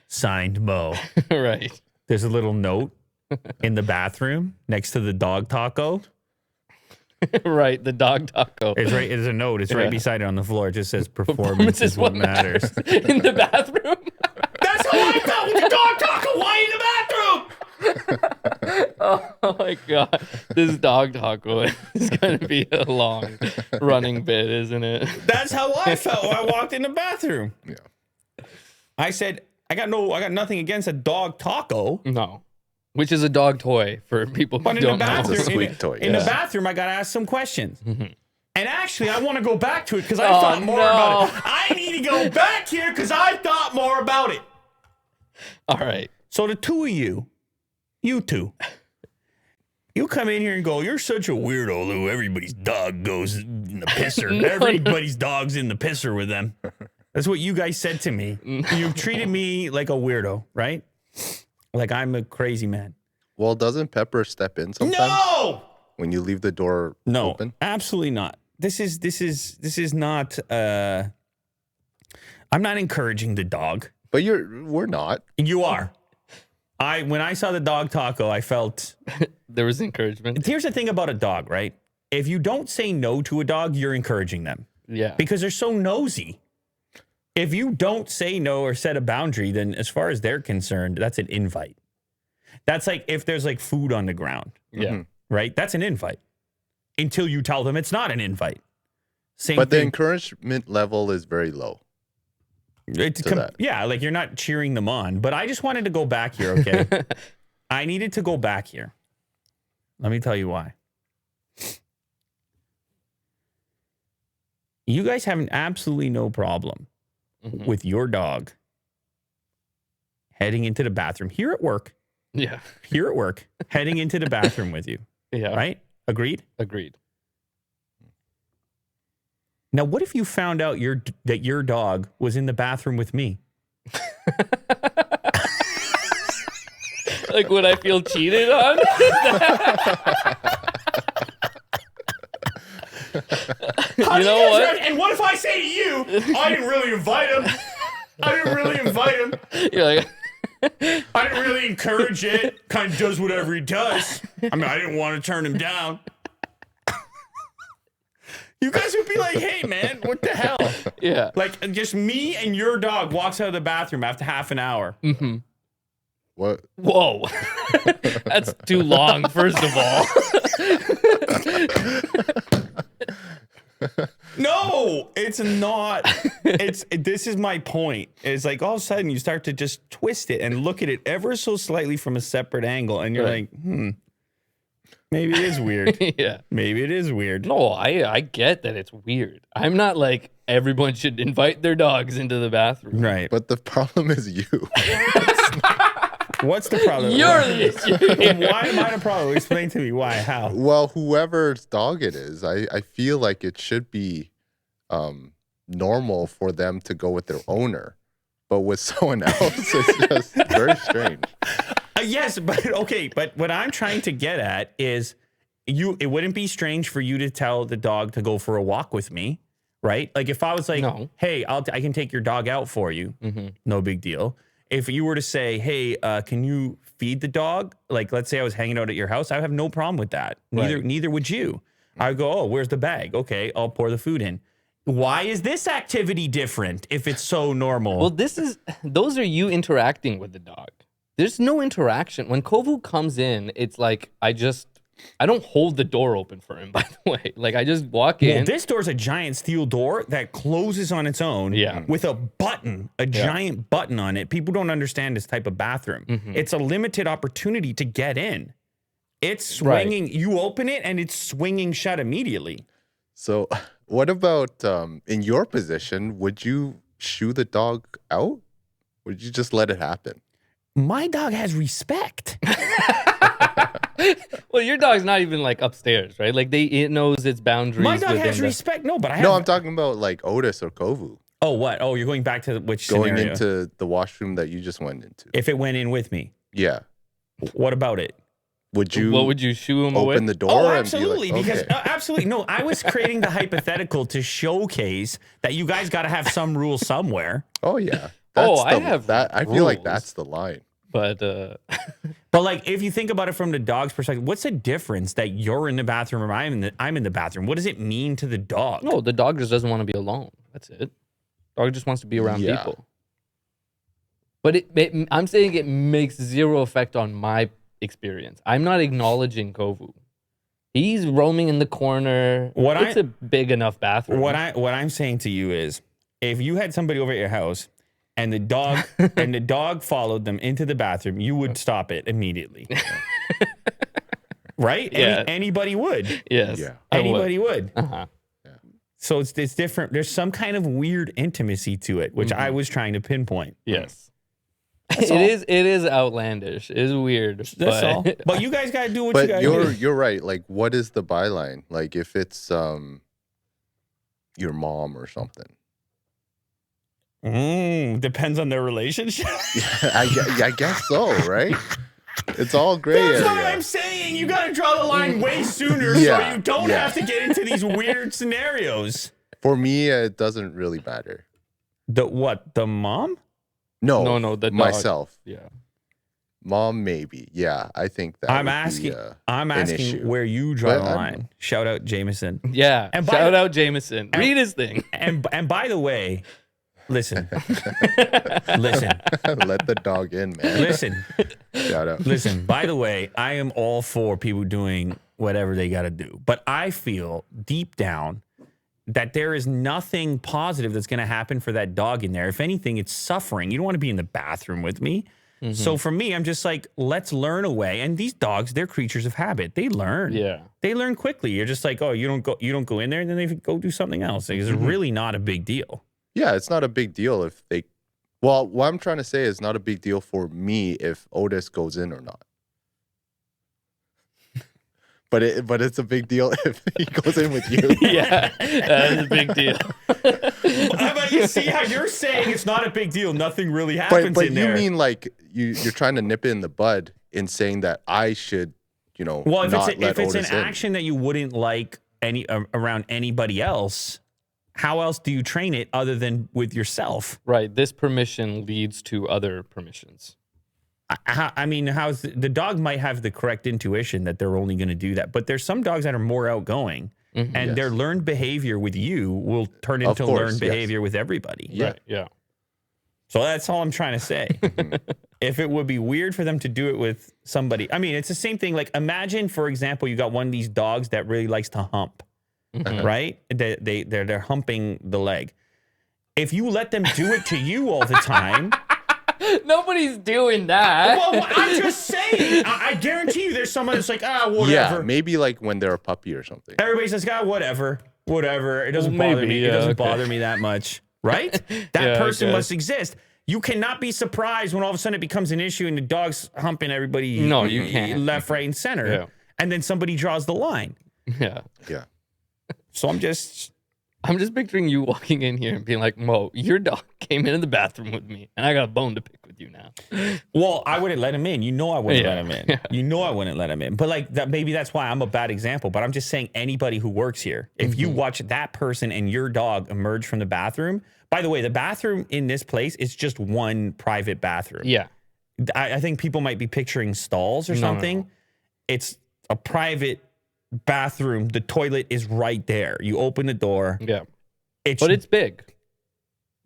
signed Mo. Right. There's a little note in the bathroom next to the dog taco. Right, the dog taco. It's right. There's a note. It's right beside it on the floor. It just says performance is what matters. In the bathroom? That's how I felt with the dog taco. Why in the bathroom? Oh my God. This dog taco is going to be a long running bit, isn't it? That's how I felt when I walked in the bathroom. Yeah. I said, I got nothing against a dog taco. No. Which is a dog toy for people who don't know. It's a sweet toy. In the bathroom, I got to ask some questions. Mm-hmm. And actually, I want to go back to it because I thought more about it. I need to go back here because I thought more about it. All right. So the two of you two, you come in here and go, you're such a weirdo, Lou. Everybody's dog goes in the pisser. Everybody's dog's in the pisser with them. That's what you guys said to me. You treated me like a weirdo, right? Like I'm a crazy man. Well, doesn't Pepper step in sometimes? No! When you leave the door open? No, absolutely not. This is not, I'm not encouraging the dog. But we're not. You are. When I saw the dog taco, I felt there was encouragement. Here's the thing about a dog, right? If you don't say no to a dog, you're encouraging them. Yeah. Because they're so nosy. If you don't say no or set a boundary, then as far as they're concerned, that's an invite. That's like if there's like food on the ground. Yeah. Right? That's an invite. Until you tell them it's not an invite. Same but thing. The encouragement level is very low. Yeah, like you're not cheering them on. But I just wanted to go back here, okay? I needed to go back here. Let me tell you why. You guys have absolutely no problem with your dog heading into the bathroom here at work. Yeah. Here at work, heading into the bathroom with you. Yeah. Right? Agreed? Agreed. Now, what if you found out that your dog was in the bathroom with me? Like, would I feel cheated on? You know what? And what if I say to you, I didn't really invite him. You're like, I didn't really encourage it. Kind of does whatever he does. I mean, I didn't want to turn him down. You guys would be like, hey, man, what the hell? Yeah. Like, just me and your dog walks out of the bathroom after half an hour. Mm-hmm. What? Whoa. That's too long, first of all. No, it's not. This is my point. It's like all of a sudden you start to just twist it and look at it ever so slightly from a separate angle. And you're like, maybe it is weird. Yeah. Maybe it is weird. No, I get that it's weird. I'm not like everyone should invite their dogs into the bathroom. Right. But the problem is you. What's the problem? You're the issue. Why am I the problem? Explain to me why. How? Well, whoever's dog it is, I feel like it should be normal for them to go with their owner. But with someone else, it's just very strange. Yes, but okay. But what I'm trying to get at is it wouldn't be strange for you to tell the dog to go for a walk with me, right? Like if I was like, hey, I can take your dog out for you. Mm-hmm. No big deal. If you were to say, hey, can you feed the dog? Like, let's say I was hanging out at your house. I would have no problem with that. Neither would you. I would go, oh, where's the bag? Okay, I'll pour the food in. Why is this activity different if it's so normal? Well, those are you interacting with the dog. There's no interaction. When Kovu comes in, it's like I don't hold the door open for him, by the way. Like, I just walk in. Well, this door's a giant steel door that closes on its own with a button, giant button on it. People don't understand this type of bathroom. Mm-hmm. It's a limited opportunity to get in. It's swinging. Right. You open it, and it's swinging shut immediately. So what about in your position, would you shoo the dog out? Would you just let it happen? My dog has respect. Well, your dog's not even like upstairs, right? Like it knows its boundaries. My dog has respect. No, but I'm talking about like Otis or Kovu. Oh, what? Oh, you're going back to which going scenario? Into the washroom that you just went into. If it went in with me. Yeah. What about it? What would you shoo him open away? the door? Oh, absolutely. And be like, because absolutely. No, I was creating the hypothetical to showcase that you guys got to have some rule somewhere. Oh, yeah. I have I feel like rules. that's the line. But But like, if you think about it from the dog's perspective, what's the difference that you're in the bathroom or I'm in the bathroom? What does it mean to the dog? no, the dog just doesn't want to be alone. That's it. Dog just wants to be around people. But I'm saying it makes zero effect on my experience. I'm not acknowledging Kovu. He's roaming in the corner. It's a big enough bathroom. What I'm saying to you is, if you had somebody over at your house and the dog followed them into the bathroom, you would stop it immediately. Right? Yeah. Anybody would. Yes. Yeah. Anybody would. Uh-huh. So it's different. There's some kind of weird intimacy to it, which I was trying to pinpoint. Yes. That's all. It is outlandish. It is weird. That's all. But you guys gotta do what you But gotta do. you're right. Like, what is the byline? Like, if it's your mom or something. Depends on their relationship. I guess so, right? It's all gray That's area. what I'm saying. You gotta draw the line way sooner so you don't have to get into these weird scenarios. For me, it doesn't really matter. The what? The mom? No, the dog. myself. Yeah. Mom, maybe. Yeah, I think that. I'm would asking. Be, I'm an asking issue. where you draw But the line. Shout out Jameson. Yeah. And Shout out Jameson. Read his thing. And by the way, listen, listen, Let the dog in, man. listen, Shout out. listen. By the way, I am all for people doing whatever they got to do, but I feel deep down that there is nothing positive that's going to happen for that dog in there. If anything, it's suffering. You don't want to be in the bathroom with me. So for me, I'm just like, let's learn a way. And these dogs, they're creatures of habit. They learn. Yeah. They learn quickly. You're just like, oh, you don't go in there, and then they go do something else. It's really not a big deal. Yeah, it's not a big deal if they. Well, what I'm trying to say is not a big deal for me if Otis goes in or not. But it's a big deal if he goes in with you. Yeah. That's a big deal. But you see how you're saying it's not a big deal. Nothing really happens But in you there. mean like you're trying to nip it in the bud in saying that I should, well, if not it's let an Otis in. action that you wouldn't like around anybody else, how else do you train it other than with yourself? Right. This permission leads to other permissions. I mean, how's the dog might have the correct intuition that they're only going to do that, but there's some dogs that are more outgoing, and their learned behavior with you will turn into learned behavior with everybody. Yeah. Right. Yeah. So that's all I'm trying to say. If it would be weird for them to do it with somebody, I mean, it's the same thing. Like, imagine, for example, you got one of these dogs that really likes to hump, right? They're humping the leg. If you let them do it to you all the time. Nobody's doing that. Well, I'm just saying. I guarantee you there's someone that's like, whatever. Yeah, maybe like when they're a puppy or something. Everybody's just, whatever. It doesn't Well, bother maybe, me. yeah, It doesn't okay. bother me that much, right? That Yeah, I person guess. must exist. You cannot be surprised when all of a sudden it becomes an issue and the dog's humping everybody. No, you can't. Left, right, and center. Yeah. And then somebody draws the line. Yeah. Yeah. So I'm just picturing you walking in here and being like, Mo, your dog came into the bathroom with me, and I got a bone to pick with you now. Well, I wouldn't let him in. You know I wouldn't let him in. Yeah. You know I wouldn't let him in. But like that, maybe that's why I'm a bad example. But I'm just saying anybody who works here, if you watch that person and your dog emerge from the bathroom, by the way, the bathroom in this place is just one private bathroom. Yeah. I think people might be picturing stalls or No, something. no. It's a private bathroom. The toilet is right there. You open the door. Yeah. It's But it's big.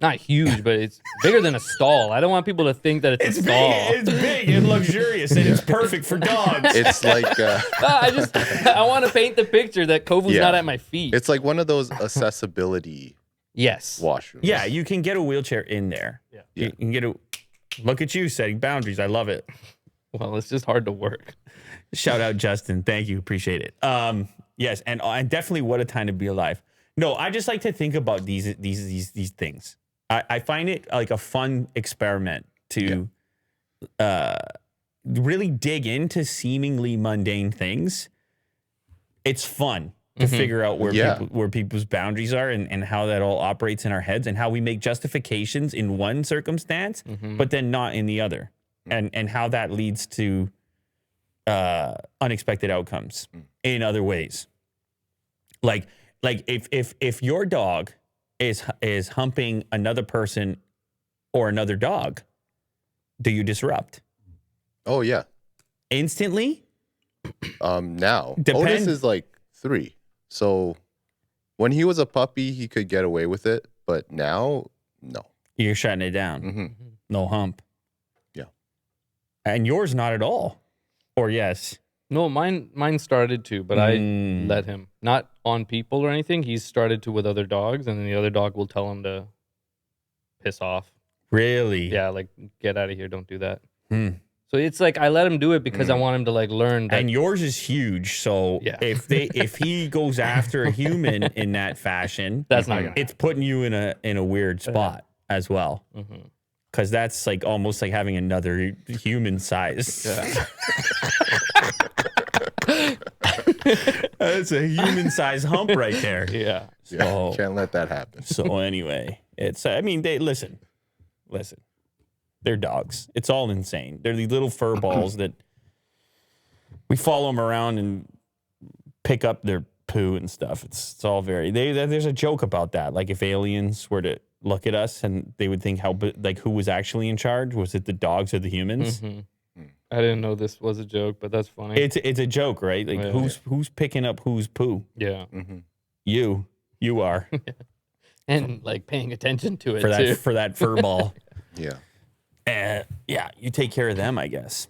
Not huge, but it's bigger than a stall. I don't want people to think that it's a stall. It's big and luxurious, and it's perfect for dogs. It's like I want to paint the picture that Kovu's Yeah. not at my feet. it's like one of those accessibility Yes. washrooms. Yeah, you can get a wheelchair in there. Yeah. You can get a. Look at you setting boundaries. I love it. Well, it's just hard to work. Shout out Justin. Thank you. Appreciate it. Yes, and definitely what a time to be alive. No, I just like to think about these things. I find it like a fun experiment to really dig into seemingly mundane things. It's fun to figure out where people's boundaries are and how that all operates in our heads and how we make justifications in one circumstance, but then not in the other, and how that leads to unexpected outcomes in other ways. Like if your dog is humping another person or another dog, do you disrupt? Oh yeah. Instantly? Now Otis is like 3. So when he was a puppy, he could get away with it, but now, no. You're shutting it down. Mm-hmm. No hump. Yeah. And yours not at all. Or yes. No, mine started to, but I let him. Not on people or anything. He's started to with other dogs, and then the other dog will tell him to piss off. Really? Yeah, like, get out of here, don't do that. Hmm. So it's like I let him do it because I want him to like learn that. And yours is huge, so Yeah. if he goes after a human in that fashion, That's not gonna it's putting you in a weird spot as well. Because that's like almost like having another human size. Yeah. That's a human size hump right there. Yeah. Yeah, can't let that happen. So anyway, it's they listen. They're dogs. It's all insane. They're these little fur balls that we follow them around and pick up their poo and stuff. It's all very. There's a joke about that. Like if aliens were to look at us and they would think who was actually in charge? Was it the dogs or the humans? I didn't know this was a joke, but that's funny. It's a joke, right? Like who's picking up whose poo? Yeah. You are And like paying attention to it for too. that fur ball. Yeah. Yeah, you take care of them, I guess.